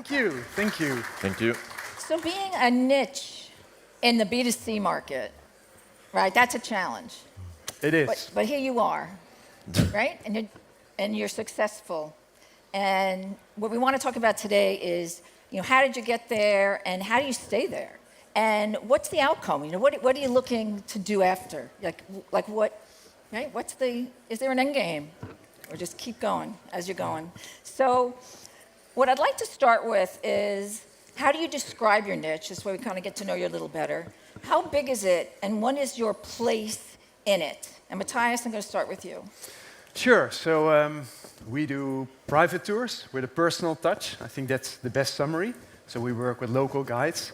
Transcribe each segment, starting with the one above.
Thank you. Thank you. Thank you. So being a niche in the B2C market, right, that's a challenge. It is. But here you are, right? And you're successful. And what we want to talk about today is, how did you get there and how do you stay there? And what's the outcome? What are you looking to do after? Like what, right? Is there an end game? Or just keep going as you're going? So what I'd like to start with is, how do you describe your niche? This way we kind of get to know you a little better. How big is it and what is your place in it? And Matthijs, I'm going to start with you. Sure. So we do private tours with a personal touch. I think that's the best summary. So we work with local guides.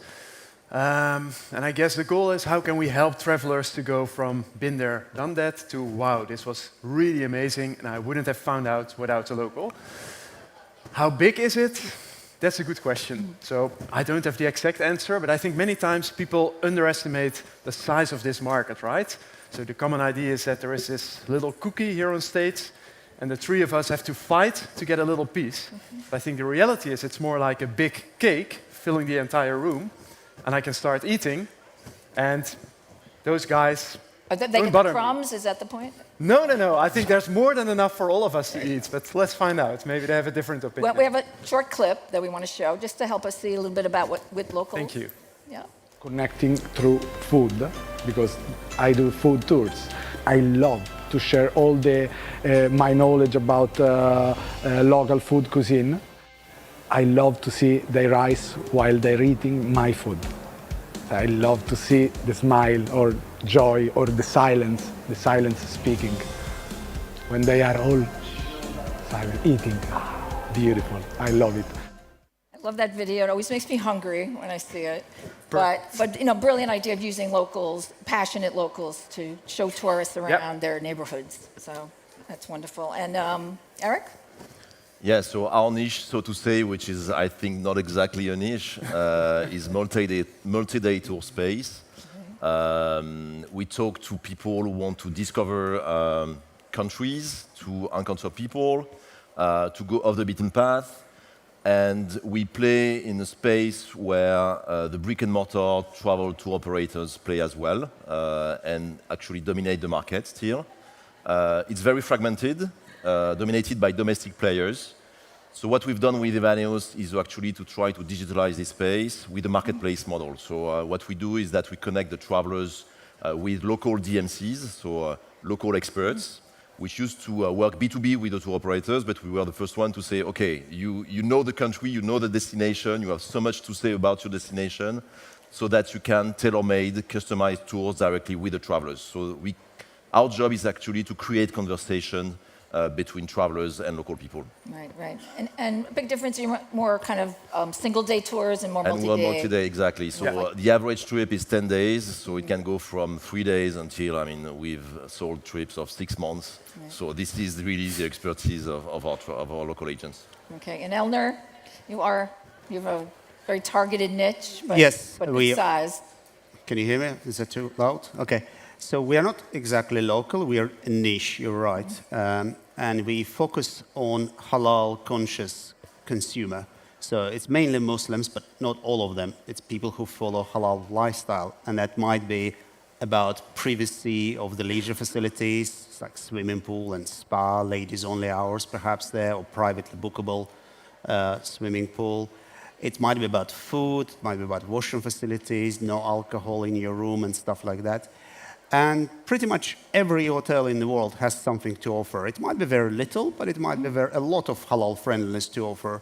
And I guess the goal is, how can we help travelers to go from been there, done that, to wow, this was really amazing and I wouldn't have found out without a local. How big is it? That's a good question. So I don't have the exact answer, but I think many times people underestimate the size of this market, right? So the common idea is that there is this little cookie here on stage, and the three of us have to fight to get a little piece. But I think the reality is it's more like a big cake filling the entire room, and I can start eating, and those guys They get the crumbs, is that the point? No. I think there's more than enough for all of us to eat, but let's find out. Maybe they have a different opinion. Well, we have a short clip that we want to show, just to help us see a little bit about what Withlocals. Thank you. Yeah. Connecting through food, because I do food tours. I love to share all my knowledge about local food cuisine. I love to see their eyes while they're eating my food. I love to see the smile or joy or the silence speaking when they are all silent, eating. Beautiful. I love it. I love that video. It always makes me hungry when I see it. But brilliant idea of using locals, passionate locals, to show tourists around their neighborhoods. So that's wonderful. And Eric? Yeah, so our niche, so to say, which is, I think, not exactly a niche, is multi-day tour space. We talk to people who want to discover countries, to encounter people, to go off the beaten path. And we play in a space where the brick-and-mortar travel tour operators play as well, and actually dominate the market still. It's very fragmented, dominated by domestic players. So what we've done with Evaneos is actually to try to digitalize this space with a marketplace model. So what we do is that we connect the travelers with local DMCs, so local experts, which used to work B2B with the tour operators, but we were the first one to say, okay, you know the country, you know the destination, you have so much to say about your destination, so that you can tailor-made, customized tours directly with the travelers. So our job is actually to create conversation between travelers and local people. Right. And a big difference, you're more kind of single-day tours and more multi-day. And more multi-day, exactly. So the average trip is 10 days, so it can go from 3 days until, we've sold trips of 6 months. Right. So this is really the expertise of our local agents. Okay, and Elnur, you have a very targeted niche, but, yes, but big size. Can you hear me? Is that too loud? Okay. So we are not exactly local, we are a niche, you're right. And we focus on halal-conscious consumer. So it's mainly Muslims, but not all of them. It's people who follow halal lifestyle. And that might be about privacy of the leisure facilities, like swimming pool and spa, ladies-only hours perhaps there, or privately bookable swimming pool. It might be about food, it might be about washroom facilities, no alcohol in your room and stuff like that. And pretty much every hotel in the world has something to offer. It might be very little, but it might be a lot of halal friendliness to offer.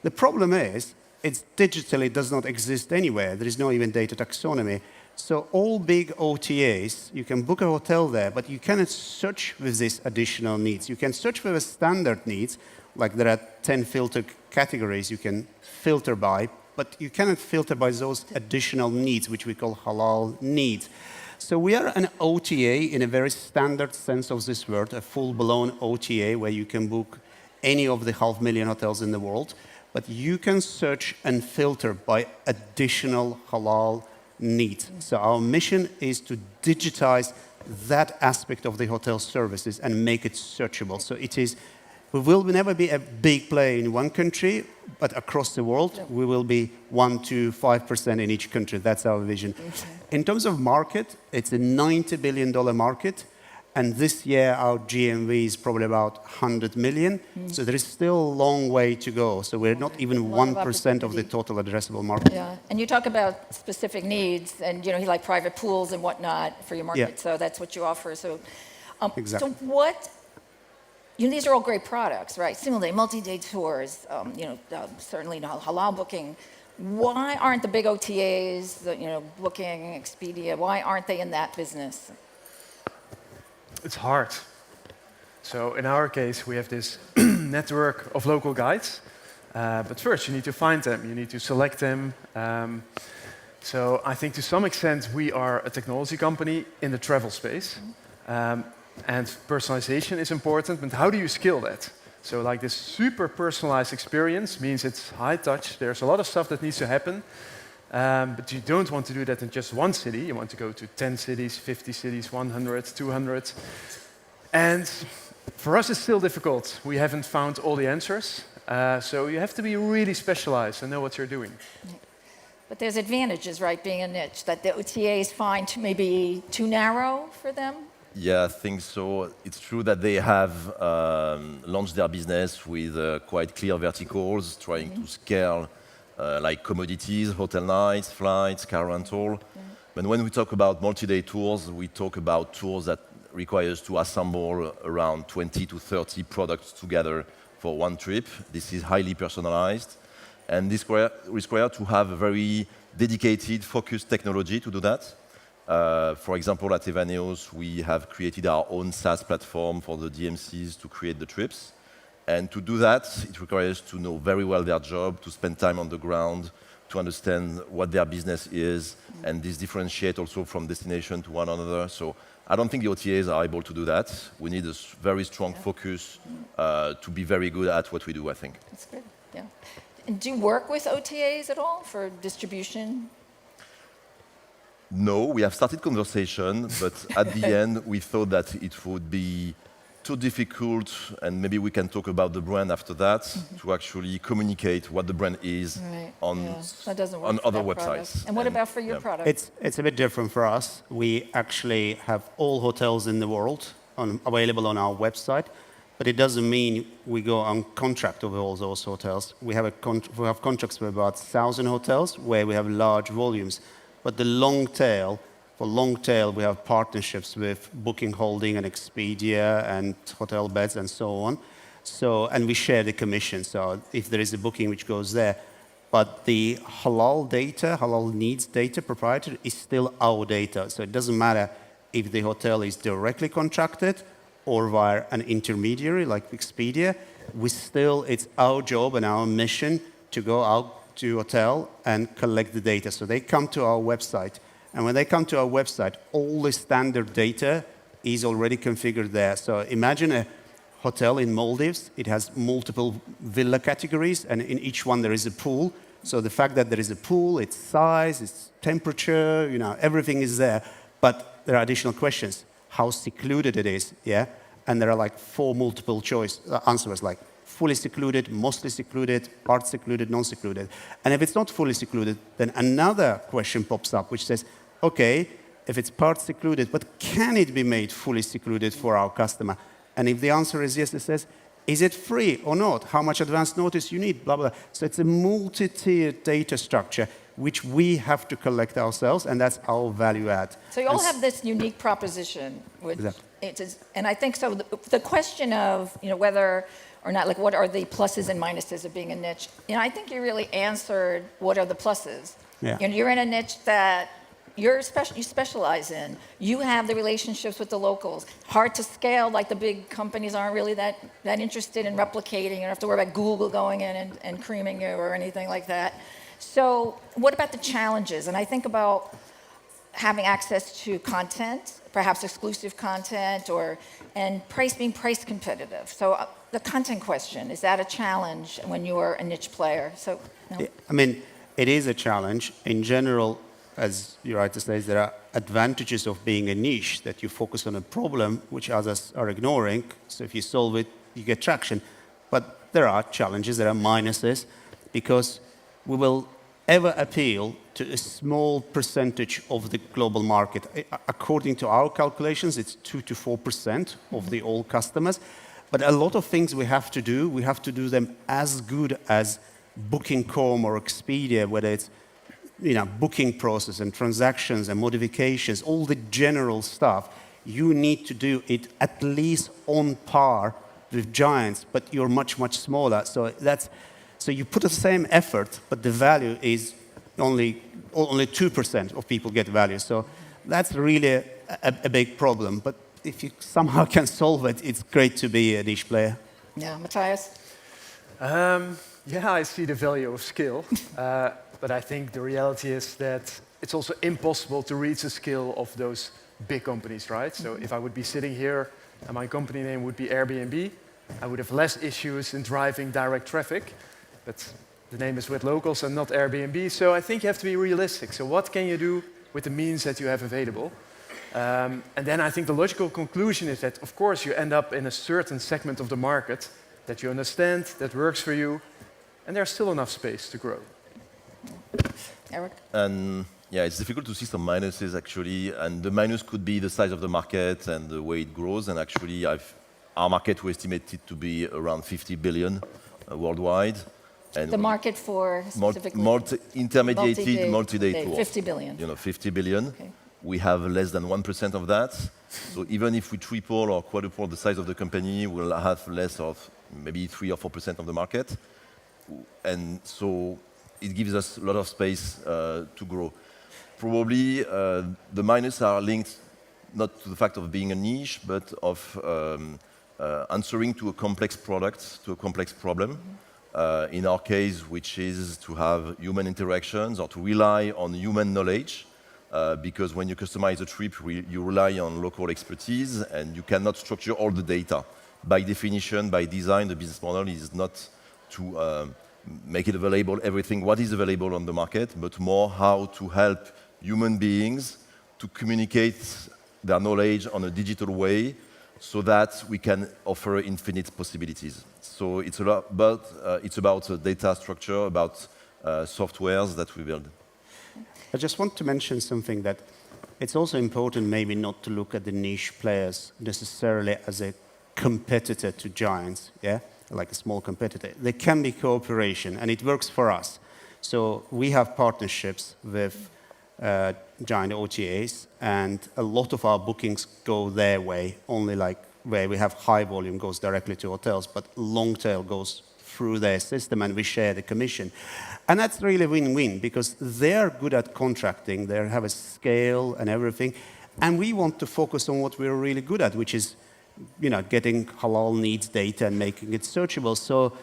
The problem is, it digitally does not exist anywhere. There is no even data taxonomy. So all big OTAs, you can book a hotel there, but you cannot search with these additional needs. You can search with the standard needs, like there are 10 filter categories you can filter by, but you cannot filter by those additional needs, which we call halal needs. So we are an OTA in a very standard sense of this word, a full-blown OTA where you can book any of the 500,000 hotels in the world, but you can search and filter by additional halal needs. So our mission is to digitize that aspect of the hotel services and make it searchable. So it is We will never be a big player in one country, but across the world, we will be 1 to 5% in each country. That's our vision. In terms of market, it's a $90 billion market. And this year, our GMV is probably about 100 million. So there is still a long way to go. So we're not even 1% of the total addressable market. Yeah, and you talk about specific needs, and you like private pools and whatnot for your market. Yeah. So that's what you offer. So, Exactly. So what? These are all great products, right? Similarly, multi-day tours. Certainly, HalalBooking. Why aren't the big OTAs, Booking, Expedia? Why aren't they in that business? It's hard. So in our case, we have this network of local guides. But first, you need to find them. You need to select them. So I think to some extent, we are a technology company in the travel space. And personalization is important, but how do you scale that? So like this super personalized experience means it's high touch. There's a lot of stuff that needs to happen. But you don't want to do that in just one city. You want to go to 10 cities, 50 cities, 100, 200. And for us, it's still difficult. We haven't found all the answers. So you have to be really specialized and know what you're doing. But there's advantages, right, being a niche, that the OTAs find maybe too narrow for them? Yeah, I think so. It's true that they have launched their business with quite clear verticals, trying to scale like commodities, hotel nights, flights, car rental. But when we talk about multi-day tours, we talk about tours that require us to assemble around 20 to 30 products together for one trip. This is highly personalized. And this requires to have a very dedicated, focused technology to do that. For example, at Evaneos, we have created our own SaaS platform for the DMCs to create the trips. And to do that, it requires to know very well their job, to spend time on the ground, to understand what their business is, and this differentiate also from destination to one another. So I don't think the OTAs are able to do that. We need a very strong focus to be very good at what we do, I think. That's good, yeah. And do you work with OTAs at all for distribution? No, we have started conversation, but at the end, we thought that it would be too difficult, and maybe we can talk about the brand after that, to actually communicate what the brand is on other websites. And what about for your product? It's a bit different for us. We actually have all hotels in the world available on our website, but it doesn't mean we go on contract with all those hotels. We have contracts with about 1,000 hotels where we have large volumes. But the long tail, for long tail, we have partnerships with Booking Holding and Expedia and Hotel Beds and so on. And we share the commission. So if there is a booking which goes there, but the halal data, halal needs data proprietary is still our data. So it doesn't matter if the hotel is directly contracted or via an intermediary like Expedia. It's our job and our mission to go out to hotel and collect the data. So they come to our website. And when they come to our website, all the standard data is already configured there. So imagine a hotel in Maldives. It has multiple villa categories, and in each one there is a pool. So the fact that there is a pool, its size, its temperature, everything is there. But there are additional questions. How secluded it is, yeah? And there are like 4 multiple choice answers, like fully secluded, mostly secluded, part secluded, non-secluded. And if it's not fully secluded, then another question pops up which says, okay, if it's part secluded, but can it be made fully secluded for our customer? And if the answer is yes, it says, is it free or not? How much advance notice you need, blah, blah, blah. So it's a multi-tiered data structure which we have to collect ourselves, and that's our value add. So you all have this unique proposition. Which it is, and I think so. The question of whether or not, like, what are the pluses and minuses of being a niche? I think you really answered what are the pluses. Yeah. You're in a niche that you specialize in. You have the relationships with the locals. Hard to scale, like the big companies aren't really that interested in replicating. You don't have to worry about Google going in and creaming you or anything like that. So what about the challenges? And I think about having access to content, perhaps exclusive content, and being price competitive. So the content question, is that a challenge when you are a niche player? So, no? I mean, it is a challenge. In general, as you rightly say, there are advantages of being a niche, that you focus on a problem which others are ignoring. So if you solve it, you get traction. But there are challenges, there are minuses, because we will ever appeal to a small percentage of the global market. According to our calculations, it's 2 to 4% of the all customers. But a lot of things we have to do them as good as Booking.com or Expedia, whether it's booking process and transactions and modifications, all the general stuff. You need to do it at least on par with giants, but you're much, much smaller. So you put the same effort, but the value is only 2% of people get value. So that's really a big problem. But if you somehow can solve it, it's great to be a niche player. Yeah, Matthijs? Yeah, I see the value of skill. But I think the reality is that it's also impossible to reach the scale of those big companies, right? So if I would be sitting here and my company name would be Airbnb, I would have less issues in driving direct traffic. But the name is Withlocals and not Airbnb. So I think you have to be realistic. So what can you do with the means that you have available? And then I think the logical conclusion is that, of course, you end up in a certain segment of the market that you understand, that works for you, and there's still enough space to grow. Eric? And yeah, it's difficult to see some minuses actually, and the minus could be the size of the market and the way it grows. And actually, our market we estimate it to be around 50 billion worldwide. And The market for specifically? Intermediated multi-day tours. 50 billion. 50 billion. Okay. We have less than 1% of that. So even if we triple or quadruple the size of the company, we'll have less of maybe 3 or 4% of the market. And so it gives us a lot of space to grow. Probably the minus are linked not to the fact of being a niche, but of answering to a complex product, to a complex problem. In our case, which is to have human interactions or to rely on human knowledge, because when you customize a trip, you rely on local expertise and you cannot structure all the data. By definition, by design, the business model is not to make it available, everything what is available on the market, but more how to help human beings to communicate their knowledge on a digital way so that we can offer infinite possibilities. So it's about data structure, about softwares that we build. I just want to mention something that it's also important maybe not to look at the niche players necessarily as a competitor to giants, yeah? Like a small competitor. There can be cooperation, and it works for us. So we have partnerships with giant OTAs, and a lot of our bookings go their way, only like where we have high volume goes directly to hotels, but long tail goes through their system, and we share the commission. And that's really win-win, because they're good at contracting, they have a scale and everything, and we want to focus on what we're really good at, which is getting halal needs data and making it searchable. So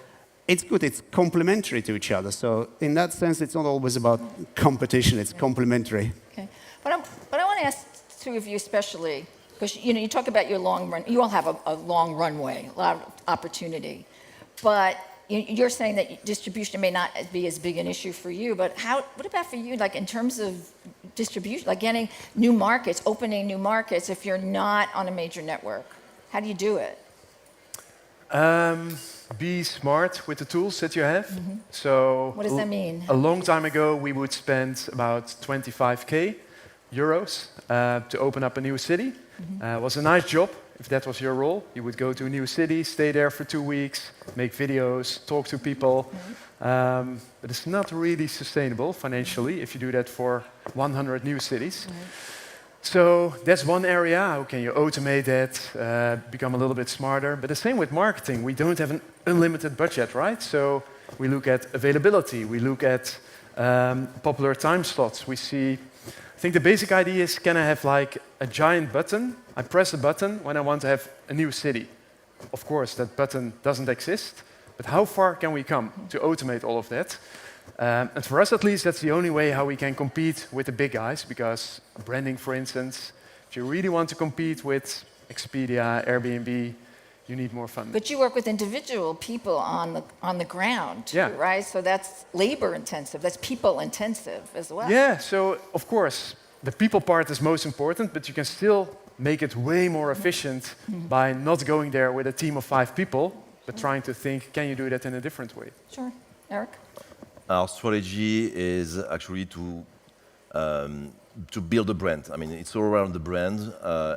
it's good, it's complementary to each other. So in that sense, it's not always about competition, it's complementary. Okay. But I want to ask two of you especially, because you talk about your long run, you all have a long runway, a lot of opportunity. But you're saying that distribution may not be as big an issue for you, but what about for you, like in terms of distribution, like getting new markets, opening new markets if you're not on a major network? How do you do it? Be smart with the tools that you have. Mm-hmm. So what does that mean? A long time ago, we would spend about 25k euros to open up a new city. Mm-hmm. It was a nice job. If that was your role, you would go to a new city, stay there for 2 weeks, make videos, talk to people. Mm-hmm. But it's not really sustainable financially if you do that for 100 new cities. Mm-hmm. So that's one area. How can you automate that, become a little bit smarter? But the same with marketing. We don't have an unlimited budget, right? So we look at availability. We look at popular time slots. We see, I think the basic idea is, can I have like a giant button? I press a button when I want to have a new city. Of course, that button doesn't exist. But how far can we come to automate all of that? And for us, at least, that's the only way how we can compete with the big guys, because branding, for instance, if you really want to compete with Expedia, Airbnb, you need more funding. But you work with individual people on the ground, too, yeah. Right? So that's labor intensive, that's people intensive as well. Yeah, so of course, the people part is most important, but you can still make it way more efficient by not going there with a team of 5 people, but trying to think, can you do that in a different way? Sure. Eric? Our strategy is actually to build a brand. I mean, it's all around the brand,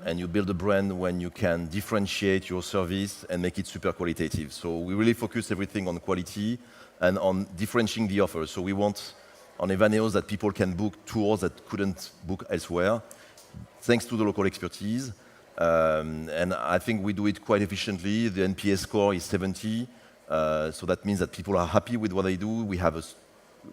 and you build a brand when you can differentiate your service and make it super qualitative. So we really focus everything on quality and on differentiating the offer. So we want on Evaneos that people can book tours that couldn't book elsewhere, thanks to the local expertise. And I think we do it quite efficiently. The NPS score is 70, so that means that people are happy with what they do. We have a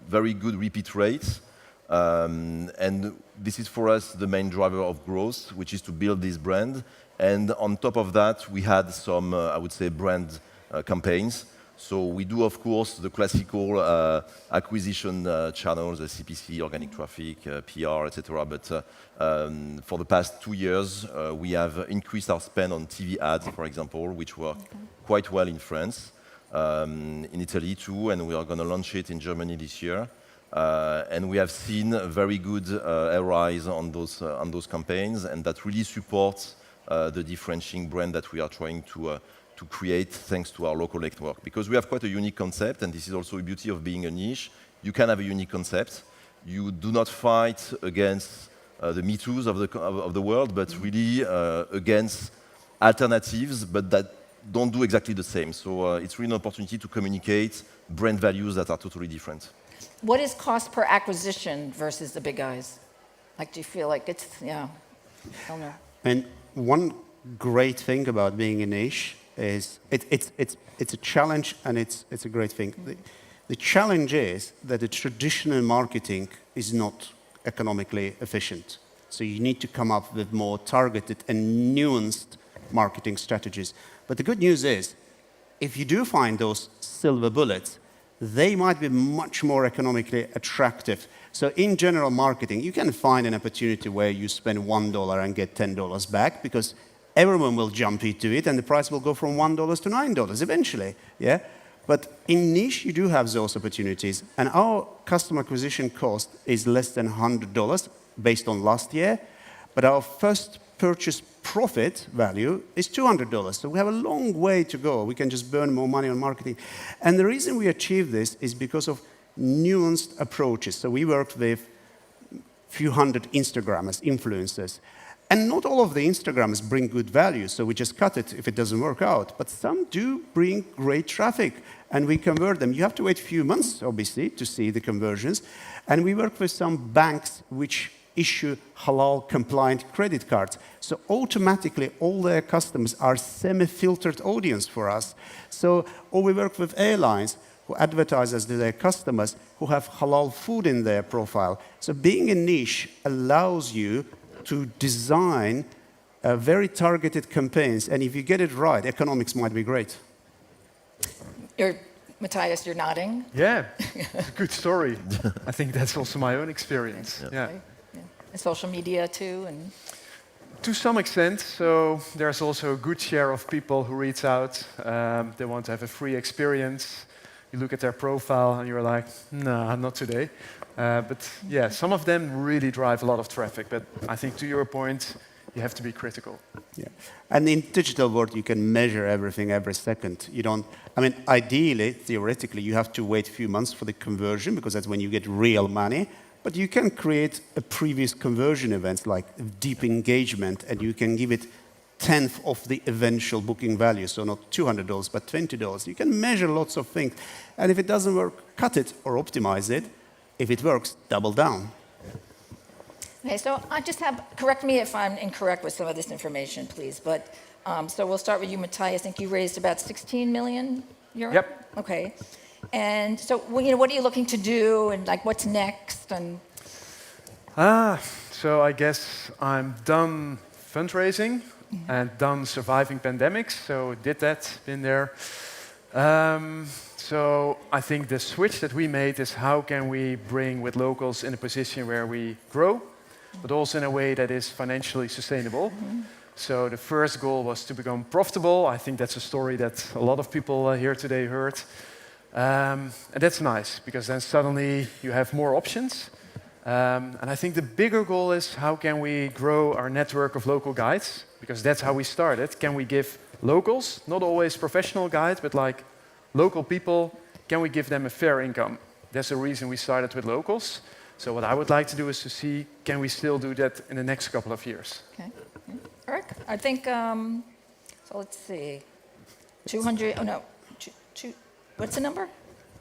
very good repeat rates. And this is for us the main driver of growth, which is to build this brand. And on top of that, we had some, I would say, brand campaigns. So we do, of course, the classical acquisition channels, the CPC, organic traffic, PR, etc. But for the past 2 years, we have increased our spend on TV ads, for example, which work quite well in France, in Italy too, and we are going to launch it in Germany this year. And we have seen very good ROIs on those campaigns, and that really supports the differentiating brand that we are trying to create thanks to our local network. Because we have quite a unique concept, and this is also a beauty of being a niche. You can have a unique concept. You do not fight against the Me Too's of the world, but really against alternatives, but that don't do exactly the same. So it's really an opportunity to communicate brand values that are totally different. What is cost per acquisition versus the big guys? Like, do you feel like it's, Elnur? And one great thing about being a niche is it's a challenge, and it's a great thing. The challenge is that the traditional marketing is not economically efficient. So you need to come up with more targeted and nuanced marketing strategies. But the good news is, if you do find those silver bullets, they might be much more economically attractive. So in general marketing, you can find an opportunity where you spend $1 and get $10 back, because everyone will jump into it, and the price will go from $1 to $9 eventually. Yeah? But in niche, you do have those opportunities. And our customer acquisition cost is less than $100 based on last year. But our first purchase profit value is $200. So we have a long way to go. We can just burn more money on marketing. And the reason we achieve this is because of nuanced approaches. So we worked with a few hundred Instagrammers, influencers. And not all of the Instagrammers bring good value, so we just cut it if it doesn't work out. But some do bring great traffic, and we convert them. You have to wait a few months, obviously, to see the conversions. And we work with some banks which issue halal-compliant credit cards. So automatically, all their customers are semi-filtered audience for us. So, or we work with airlines who advertise to their customers who have halal food in their profile. So being a niche allows you to design very targeted campaigns, and if you get it right, economics might be great. Matthijs, you're nodding. Yeah, it's a good story. I think that's also my own experience. Okay. Yeah. Okay. Yeah. And social media too, and To some extent, so there's also a good share of people who reach out. They want to have a free experience. You look at their profile and you're like, nah, not today. But yeah, some of them really drive a lot of traffic. But I think to your point, you have to be critical. Yeah. And in digital world, you can measure everything every second. You don't, I mean, ideally, theoretically, you have to wait a few months for the conversion, because that's when you get real money. But you can create a previous conversion event, like deep engagement, and you can give it 1/10 of the eventual booking value. So not $200, but $20. You can measure lots of things. And if it doesn't work, cut it or optimize it. If it works, double down. okay, so I just have, correct me if I'm incorrect with some of this information, please. But so we'll start with you, Matthijs. I think you raised about 16 million euros. Yep. Okay. And so, what are you looking to do, and like what's next? And So I guess I'm done fundraising and done surviving pandemics. So did that, been there. So I think the switch that we made is how can we bring Withlocals in a position where we grow, but also in a way that is financially sustainable. So the first goal was to become profitable. I think that's a story that a lot of people here today heard. And that's nice, because then suddenly you have more options. And I think the bigger goal is how can we grow our network of local guides, because that's how we started. Can we give locals, not always professional guides, but like local people, can we give them a fair income? That's the reason we started with locals. So what I would like to do is to see, can we still do that in the next couple of years? Okay. Eric, I think, so let's see, 200, oh no, what's the number?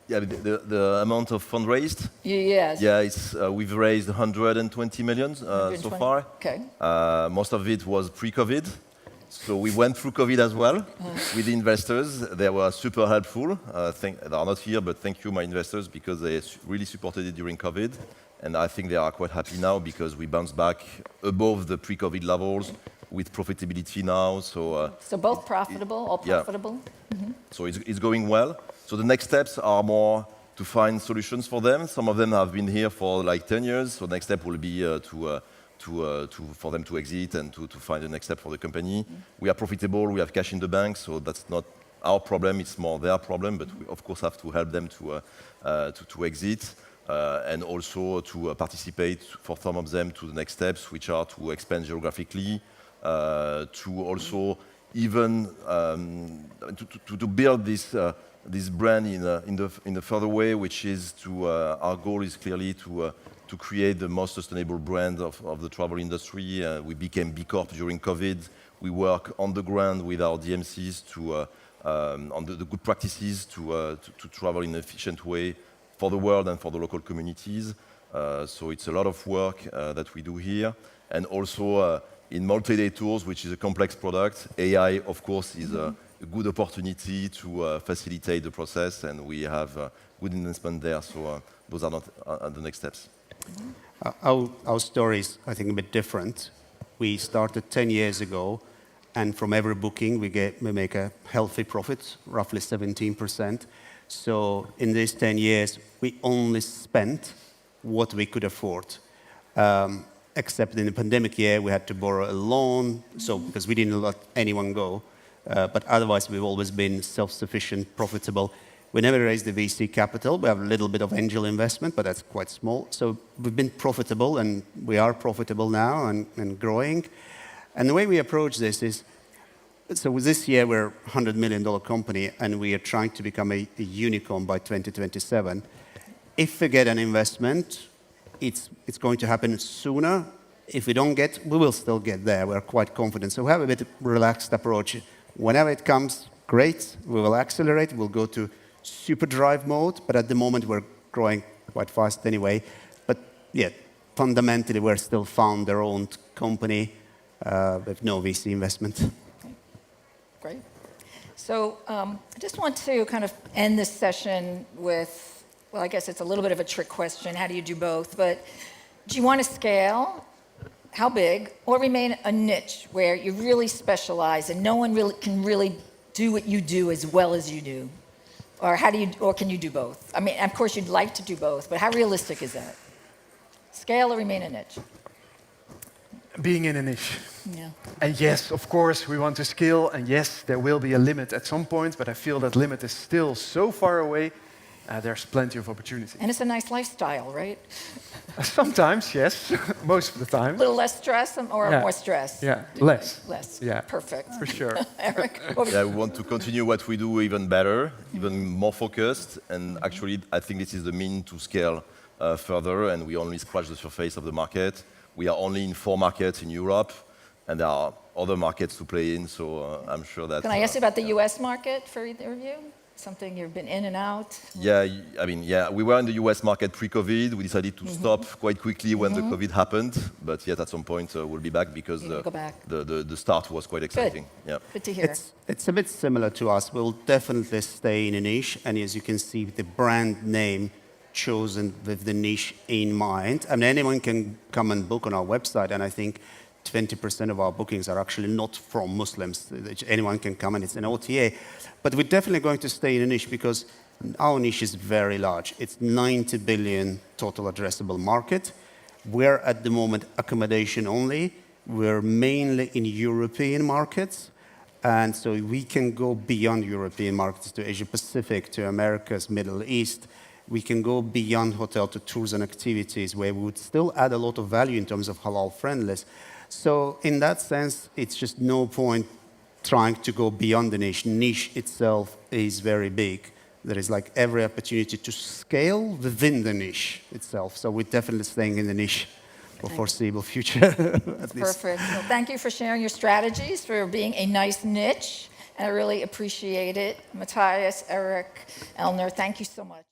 Yeah, the amount of fundraised. Yes. Yeah, it's we've raised 120 million so far. Okay. Most of it was pre-COVID, so we went through COVID as well with the investors. They were super helpful. They are not here, but thank you, my investors, because they really supported it during COVID, and I think they are quite happy now because we bounced back above the pre-COVID levels with profitability now. So both profitable, all profitable. Yeah. So it's going well. So the next steps are more to find solutions for them. Some of them have been here for like 10 years. So next step will be for them to exit and to find the next step for the company. We are profitable. We have cash in the bank. So that's not our problem. It's more their problem. But we, of course, have to help them to exit and also to participate for some of them to the next steps, which are to expand geographically, to also even to build this brand in a further way, which is our goal is clearly to create the most sustainable brand of the travel industry. We became B Corp during COVID. We work on the ground with our DMCs on the good practices to travel in an efficient way for the world and for the local communities. So it's a lot of work that we do here. And also in multi-day tours, which is a complex product, AI, of course, is a good opportunity to facilitate the process, and we have good investment there. So those are not the next steps. Our story is, I think, a bit different. We started 10 years ago, and from every booking, we make a healthy profit, roughly 17%. So in these 10 years, we only spent what we could afford. Except in the pandemic year, we had to borrow a loan, so because we didn't let anyone go. But otherwise, we've always been self-sufficient, profitable. We never raised the VC capital. We have a little bit of angel investment, but that's quite small. So we've been profitable, and we are profitable now and growing. And the way we approach this is, so with this year, we're a $100 million company, and we are trying to become a unicorn by 2027. If we get an investment, it's going to happen sooner. If we don't get, we will still get there. We're quite confident. So we have a bit of relaxed approach. Whenever it comes, great, we will accelerate. We'll go to super drive mode, but at the moment, we're growing quite fast anyway. But yeah, fundamentally, we're still founder-owned company with no VC investment. Great. So I just want to kind of end this session with, well, I guess it's a little bit of a trick question. How do you do both? But do you want to scale? How big? Or remain a niche where you really specialize and no one can really do what you do as well as you do? Or can you do both? I mean, of course, you'd like to do both, but how realistic is that? Scale or remain a niche? Being in a niche. Yeah. And yes, of course, we want to scale, and yes, there will be a limit at some point, but I feel that limit is still so far away, there's plenty of opportunity. And it's a nice lifestyle, right? Sometimes, yes, most of the time. A little less stress or more stress? Yeah, less. Less. Yeah. Perfect. For sure. Eric? Yeah, we want to continue what we do even better, even more focused, and actually, I think this is the mean to scale further, and we only scratch the surface of the market. We are only in 4 markets in Europe, and there are other markets to play in, so I'm sure that... Can I ask you about the US market for either of you? Something you've been in and out? Yeah, I mean, yeah, we were in the US market pre-COVID. We decided to stop quite quickly when the COVID happened, but yet at some point we'll be back because the start was quite exciting. Good. Yeah. Good to hear. It's a bit similar to us. We'll definitely stay in a niche, and as you can see, the brand name chosen with the niche in mind. I mean, anyone can come and book on our website, and I think 20% of our bookings are actually not from Muslims. Anyone can come, and it's an OTA. But we're definitely going to stay in a niche because our niche is very large. It's 90 billion total addressable market. We're at the moment accommodation only. We're mainly in European markets. And so we can go beyond European markets to Asia Pacific, to Americas, Middle East. We can go beyond hotel to tours and activities where we would still add a lot of value in terms of halal friendliness. So in that sense, it's just no point trying to go beyond the niche. Niche itself is very big. There is like every opportunity to scale within the niche itself. So we're definitely staying in the niche for foreseeable future, at least. Perfect. Well, thank you for sharing your strategies, for being a nice niche. And I really appreciate it. Matthijs, Eric, Elnur, thank you so much.